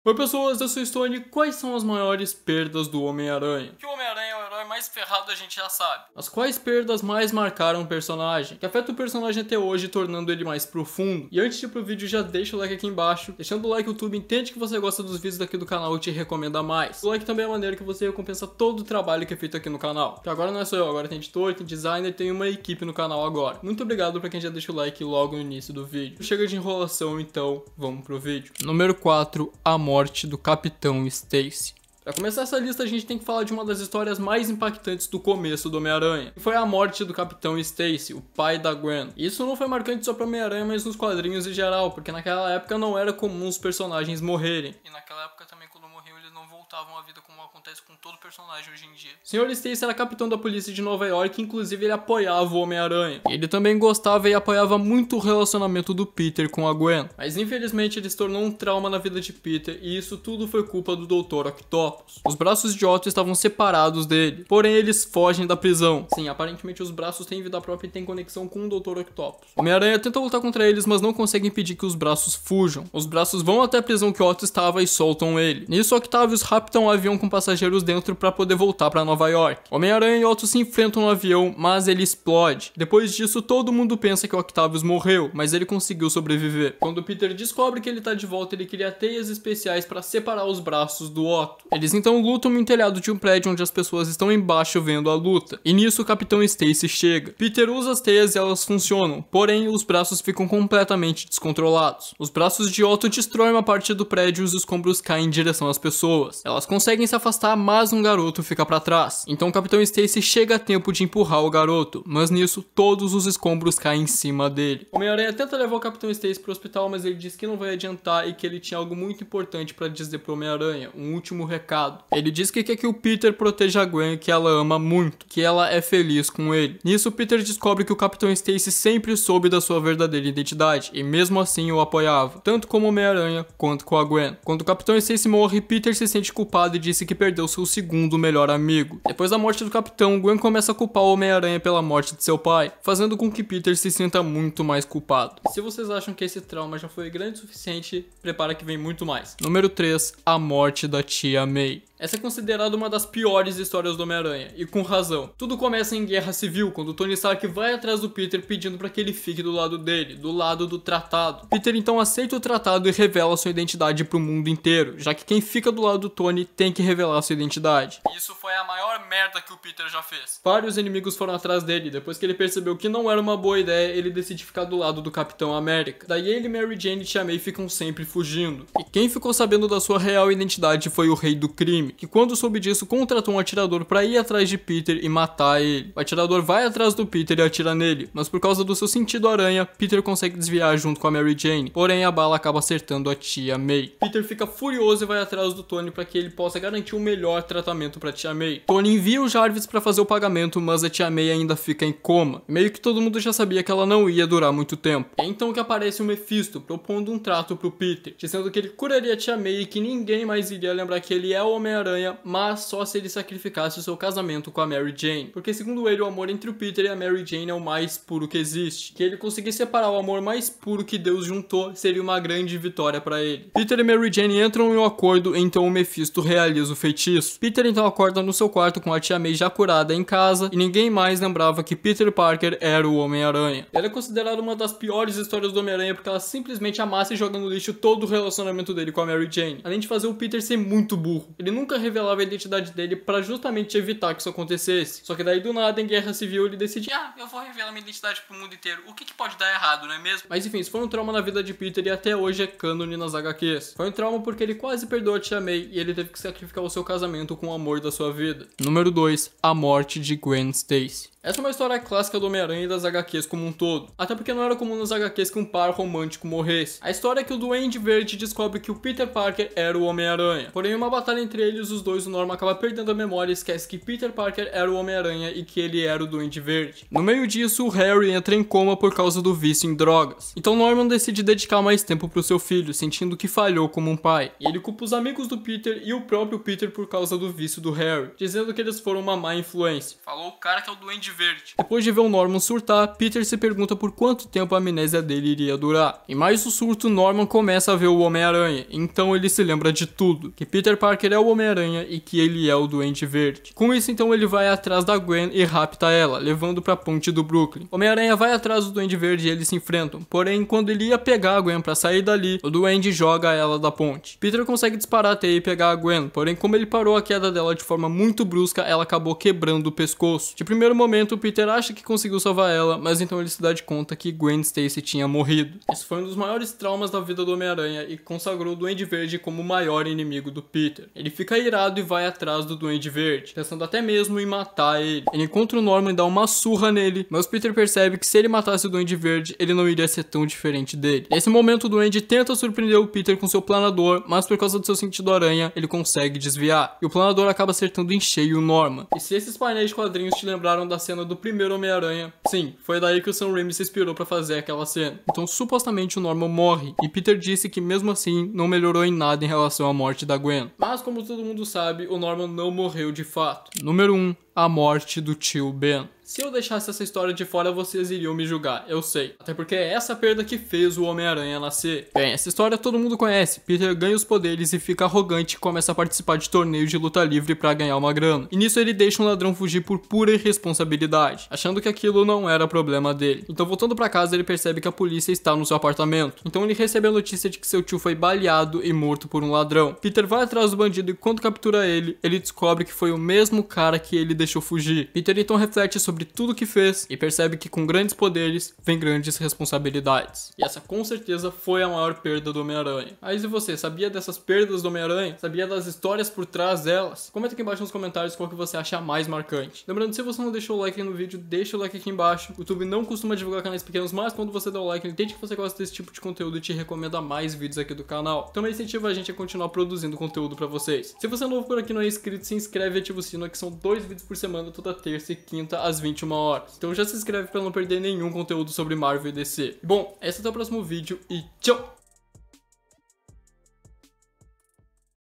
Oi pessoas, eu sou o Stone. Quais são as maiores perdas do Homem-Aranha? Que o Homem-Aranha é o herói mais ferrado, a gente já sabe. Mas quais perdas mais marcaram o personagem, que afetam o personagem até hoje, tornando ele mais profundo? E antes de ir pro vídeo, já deixa o like aqui embaixo. Deixando o like, o YouTube entende que você gosta dos vídeos daqui do canal e te recomenda mais. O like também é a maneira que você recompensa todo o trabalho que é feito aqui no canal. Que agora não é só eu, agora tem editor, tem designer, tem uma equipe no canal agora. Muito obrigado pra quem já deixa o like logo no início do vídeo. Chega de enrolação, então vamos pro vídeo. Número 4, a morte do Capitão Stacy. Pra começar essa lista, a gente tem que falar de uma das histórias mais impactantes do começo do Homem-Aranha, que foi a morte do Capitão Stacy, o pai da Gwen. E isso não foi marcante só pro Homem-Aranha, mas nos quadrinhos em geral, porque naquela época não era comum os personagens morrerem. E naquela época também, quando morriam, eles não voltavam à vida como acontece com todo personagem hoje em dia. O Sr. Stacy era capitão da polícia de Nova York, inclusive ele apoiava o Homem-Aranha. Ele também gostava e apoiava muito o relacionamento do Peter com a Gwen. Mas infelizmente ele se tornou um trauma na vida de Peter, e isso tudo foi culpa do Dr. Octopus. Os braços de Otto estavam separados dele, porém eles fogem da prisão. Sim, aparentemente os braços têm vida própria e têm conexão com o Dr. Octopus. Homem-Aranha tenta lutar contra eles, mas não consegue impedir que os braços fujam. Os braços vão até a prisão que Otto estava e soltam ele. Nisso, Octavius rapta um avião com passageiros dentro para poder voltar para Nova York. Homem-Aranha e Otto se enfrentam no avião, mas ele explode. Depois disso, todo mundo pensa que o Octavius morreu, mas ele conseguiu sobreviver. Quando Peter descobre que ele tá de volta, ele cria teias especiais para separar os braços do Otto. Eles então lutam no telhado de um prédio onde as pessoas estão embaixo vendo a luta. E nisso o Capitão Stacy chega. Peter usa as teias e elas funcionam, porém os braços ficam completamente descontrolados. Os braços de Otto destroem uma parte do prédio e os escombros caem em direção às pessoas. Elas conseguem se afastar, mas um garoto fica para trás. Então o Capitão Stacy chega a tempo de empurrar o garoto, mas nisso todos os escombros caem em cima dele. Homem-Aranha tenta levar o Capitão Stacy pro hospital, mas ele diz que não vai adiantar e que ele tinha algo muito importante para dizer pro Homem-Aranha, um último recado. Ele diz que quer que o Peter proteja a Gwen, que ela ama muito, que ela é feliz com ele. Nisso, Peter descobre que o Capitão Stacy sempre soube da sua verdadeira identidade, e mesmo assim o apoiava, tanto como o Homem-Aranha, quanto com a Gwen. Quando o Capitão Stacy morre, Peter se sente culpado e disse que perdeu seu segundo melhor amigo. Depois da morte do Capitão, Gwen começa a culpar o Homem-Aranha pela morte de seu pai, fazendo com que Peter se sinta muito mais culpado. Se vocês acham que esse trauma já foi grande o suficiente, prepara que vem muito mais. Número 3, a morte da tia May. Essa é considerada uma das piores histórias do Homem-Aranha, e com razão. Tudo começa em Guerra Civil, quando Tony Stark vai atrás do Peter pedindo para que ele fique do lado dele, do lado do tratado. Peter então aceita o tratado e revela sua identidade pro mundo inteiro, já que quem fica do lado do Tony tem que revelar sua identidade. Isso foi a maior merda que o Peter já fez. Vários inimigos foram atrás dele, depois que ele percebeu que não era uma boa ideia, ele decide ficar do lado do Capitão América. Daí ele, Mary Jane e Tia May ficam sempre fugindo. E quem ficou sabendo da sua real identidade foi o Rei do Crime, que quando soube disso contratou um atirador para ir atrás de Peter e matar ele. O atirador vai atrás do Peter e atira nele, mas por causa do seu sentido aranha, Peter consegue desviar junto com a Mary Jane, porém a bala acaba acertando a tia May. Peter fica furioso e vai atrás do Tony para que ele possa garantir o melhor tratamento para tia May. Tony envia o Jarvis para fazer o pagamento, mas a tia May ainda fica em coma. Meio que todo mundo já sabia que ela não ia durar muito tempo. É então que aparece o Mephisto propondo um trato pro Peter, dizendo que ele curaria a tia May e que ninguém mais iria lembrar que ele é o Homem-Aranha, mas só se ele sacrificasse o seu casamento com a Mary Jane. Porque segundo ele, o amor entre o Peter e a Mary Jane é o mais puro que existe. Que ele conseguir separar o amor mais puro que Deus juntou seria uma grande vitória para ele. Peter e Mary Jane entram em um acordo, então o Mephisto realiza o feitiço. Peter então acorda no seu quarto com a tia May já curada em casa, e ninguém mais lembrava que Peter Parker era o Homem-Aranha. Ela é considerada uma das piores histórias do Homem-Aranha porque ela simplesmente amassa e joga no lixo todo o relacionamento dele com a Mary Jane, além de fazer o Peter ser muito burro. Ele nunca revelava a identidade dele para justamente evitar que isso acontecesse. Só que daí do nada, em Guerra Civil, ele decide: eu vou revelar minha identidade pro mundo inteiro. O que pode dar errado, não é mesmo? Mas enfim, isso foi um trauma na vida de Peter e até hoje é cânone nas HQs. Foi um trauma porque ele quase perdoou a tia May e ele teve que sacrificar o seu casamento com o amor da sua vida. Número 2, a morte de Gwen Stacy. Essa é uma história clássica do Homem-Aranha e das HQs como um todo. Até porque não era comum nas HQs que um par romântico morresse. A história é que o Duende Verde descobre que o Peter Parker era o Homem-Aranha. Porém, em uma batalha entre eles, os dois, o Norman acaba perdendo a memória e esquece que Peter Parker era o Homem-Aranha e que ele era o Duende Verde. No meio disso, o Harry entra em coma por causa do vício em drogas. Então Norman decide dedicar mais tempo pro seu filho, sentindo que falhou como um pai. E ele culpa os amigos do Peter e o próprio Peter por causa do vício do Harry, dizendo que eles foram uma má influência. Falou o cara que é o Duende Verde. Depois de ver o Norman surtar, Peter se pergunta por quanto tempo a amnésia dele iria durar. Em mais um surto, Norman começa a ver o Homem-Aranha, então ele se lembra de tudo, que Peter Parker é o Homem-Aranha e que ele é o Duende Verde. Com isso, então, ele vai atrás da Gwen e rapta ela, levando pra ponte do Brooklyn. Homem-Aranha vai atrás do Duende Verde e eles se enfrentam, porém, quando ele ia pegar a Gwen pra sair dali, o Duende joga ela da ponte. Peter consegue disparar até e pegar a Gwen, porém, como ele parou a queda dela de forma muito brusca, ela acabou quebrando o pescoço. De primeiro momento, Peter acha que conseguiu salvar ela, mas então ele se dá de conta que Gwen Stacy tinha morrido. Isso foi um dos maiores traumas da vida do Homem-Aranha e consagrou o Duende Verde como o maior inimigo do Peter. Ele fica irado e vai atrás do Duende Verde, pensando até mesmo em matar ele. Ele encontra o Norman e dá uma surra nele, mas Peter percebe que se ele matasse o Duende Verde, ele não iria ser tão diferente dele. Nesse momento, o Duende tenta surpreender o Peter com seu planador, mas por causa do seu sentido aranha, ele consegue desviar. E o planador acaba acertando em cheio o Norman. E se esses painéis de quadrinhos te lembraram da cena do primeiro Homem-Aranha, sim, foi daí que o Sam Raimi se inspirou pra fazer aquela cena. Então, supostamente, o Norman morre, e Peter disse que mesmo assim, não melhorou em nada em relação à morte da Gwen. Mas, como todo mundo sabe, o Norman não morreu de fato. Número 1. A morte do tio Ben. Se eu deixasse essa história de fora, vocês iriam me julgar, eu sei. Até porque é essa perda que fez o Homem-Aranha nascer. Bem, essa história todo mundo conhece. Peter ganha os poderes e fica arrogante e começa a participar de torneios de luta livre pra ganhar uma grana. E nisso ele deixa um ladrão fugir por pura irresponsabilidade, achando que aquilo não era problema dele. Então, voltando pra casa, ele percebe que a polícia está no seu apartamento. Então ele recebe a notícia de que seu tio foi baleado e morto por um ladrão. Peter vai atrás do bandido e quando captura ele descobre que foi o mesmo cara que ele deixou fugir. Peter então reflete sobre tudo que fez e percebe que com grandes poderes vem grandes responsabilidades. E essa com certeza foi a maior perda do Homem-Aranha. Mas e você, sabia dessas perdas do Homem-Aranha? Sabia das histórias por trás delas? Comenta aqui embaixo nos comentários qual que você acha mais marcante. Lembrando, se você não deixou o like no vídeo, deixa o like aqui embaixo. O YouTube não costuma divulgar canais pequenos, mas quando você dá o like, ele entende que você gosta desse tipo de conteúdo e te recomenda mais vídeos aqui do canal. Também incentiva a gente a continuar produzindo conteúdo pra vocês. Se você é novo por aqui e não é inscrito, se inscreve e ativa o sino, que são 2 vídeos por semana, toda terça e quinta às 21 horas. Então já se inscreve para não perder nenhum conteúdo sobre Marvel e DC. Bom, esse é o próximo vídeo e tchau!